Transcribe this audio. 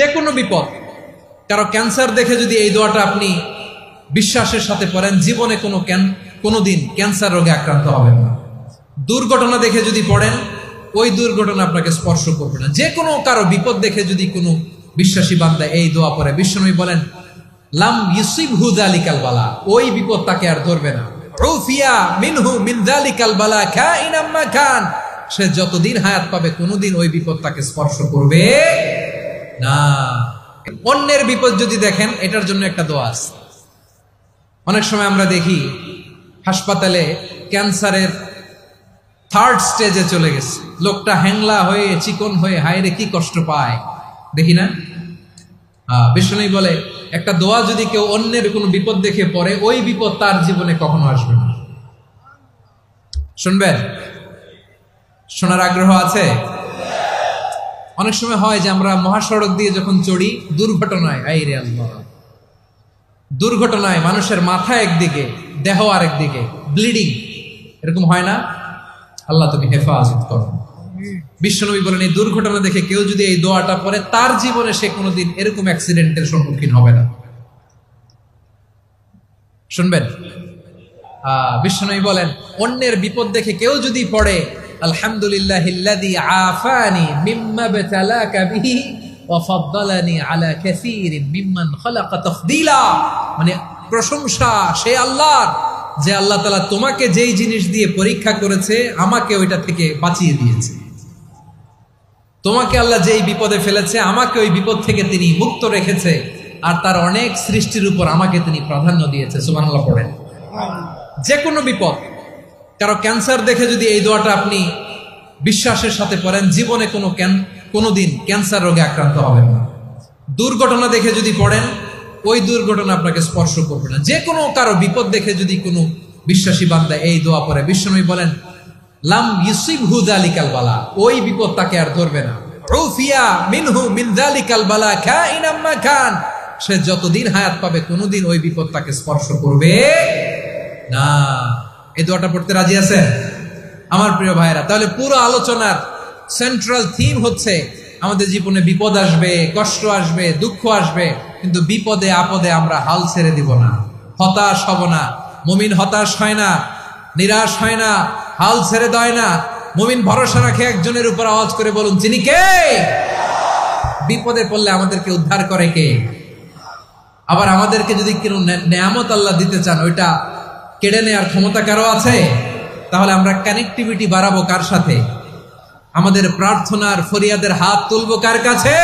যে কোনো বিপদ, কারো ক্যান্সার দেখে যদি এই দোয়াটা আপনি বিশ্বাসের সাথে পড়েন, জীবনে কোনোদিন ক্যান্সার রোগে আক্রান্ত হবেন না। দুর্ঘটনা দেখে যদি পড়েন, ওই দুর্ঘটনা আপনাকে স্পর্শ করবে না। যে কোনো কারো বিপদ দেখে যদি কোনো বিশ্বাসী বান্দা এই দোয়া পড়ে, বিশ্বনবী বলেন লাম ইউসিবহু যালিকাল বালা, ওই বিপদ তাকে আর ধরবে না। উফিয়া মিনহু মিন যালিকাল বালা কাইনাম মা কান, সে যতদিন হায়াত পাবে কোনোদিন ওই বিপদ তাকে স্পর্শ করবে না। অন্যের বিপদ যদি দেখেন, এটার জন্য একটা দোয়া আছে। অনেক সময় আমরা দেখি হাসপাতালে ক্যান্সারের 3rd স্টেজে চলে গেছে, লোকটা হ্যাংলা হয়ে চিকন হয়ে হায়রে কি কষ্ট পায়, দেখি না? বিষ্ণু বলে একটা দোয়া যদি কেউ অন্যের কোনো বিপদ দেখে পড়ে, ওই বিপদ তার জীবনে কখনো আসবে না। শুনবেন? শোনার আগ্রহ আছে? অনেক সময় হয় যে আমরা মহাসড়ক দিয়ে যখন চড়ি, দুর্ঘটনায়, আইরে আল্লাহ, দুর্ঘটনায় মানুষের মাথা একদিকে, দেহ আরেকদিকে, ব্লিডিং, এরকম হয় না? আল্লাহ তুমি হেফাজত করো। বিশ্বনবী বলেন এই দুর্ঘটনা দেখে কেউ যদি এই দোয়াটা পড়ে, তার জীবনে সে কোনোদিন এরকম অ্যাক্সিডেন্টের সম্মুখীন হবে না। শুনবেন? বিশ্বনবী বলেন অন্যের বিপদ দেখে কেউ যদি পড়ে, আলহামদুলিল্লাহিল্লাযী আফানি মিম্মা বাতালাকা বিহি ওয়া ফাদ্দালানি আলা কাসীরিন মিম্মান খালাকা তাফদীলা, মানে প্রশংসা সে আল্লাহর, যে আল্লাহ তাআলা তোমাকে যেই জিনিস দিয়ে পরীক্ষা করেছে, আমাকে ওইটা থেকে বাঁচিয়ে দিয়েছে। তোমাকে আল্লাহ যেই বিপদে ফেলেছে, আমাকে ওই বিপদ থেকে তিনি মুক্ত রেখেছে, আর তার অনেক সৃষ্টির উপর আমাকে তিনি প্রাধান্য দিয়েছে। সুবহানাল্লাহ পড়েন। যে কোনো বিপদ, কারো ক্যান্সার দেখে যদি এই দোয়াটা আপনি বিশ্বাসের সাথে পড়েন, জীবনে কোনোদিন ক্যান্সার রোগে আক্রান্ত হবেন না। দুর্ঘটনা দেখে যদি পড়েন, ওই দুর্ঘটনা আপনাকে স্পর্শ করবে না। যে কোনো কারো বিপদ দেখে যদি কোনো বিশ্বাসী বান্দা এই দোয়া পড়ে, বিশ্বনবী বলেন লাম ইউসিবহু যালিকাল বালা, ওই বিপদ তাকে আর ধরবে না। উফিয়া মিনহু মিন যালিকাল বালা কাইনাম মা কান, সে যতদিন হায়াত পাবে কোনোদিন ওই বিপদ তাকে স্পর্শ করবে না। এই দোয়াটা পড়তে রাজি আছেন আমার প্রিয় ভাইরা? তাহলে পুরো আলোচনার সেন্ট্রাল থিম হচ্ছে আমাদের জীবনে বিপদ আসবে, কষ্ট আসবে, দুঃখ আসবে, কিন্তু বিপদে আপদে আমরা হাল ছেড়ে দিব না, হতাশ হব না। মুমিন হতাশ হয় না, নিরাশ হয় না, হাল ছেড়ে দেয় না। মুমিন ভরসা রাখে একজনের উপর। আওয়াজ করে বলুন, যিনি কে? বিপদে পড়লে আমাদেরকে উদ্ধার করে কে? আবার আমাদেরকে যদি কোনো নেয়ামত আল্লাহ দিতে চান, ওইটা কেড়ে নেওয়ার ক্ষমতা কারো আছে? তাহলে আমরা কানেক্টিভিটি বাড়াবো কার সাথে? আমাদের প্রার্থনার ফরিয়াদের হাত তুলবো কার কাছে?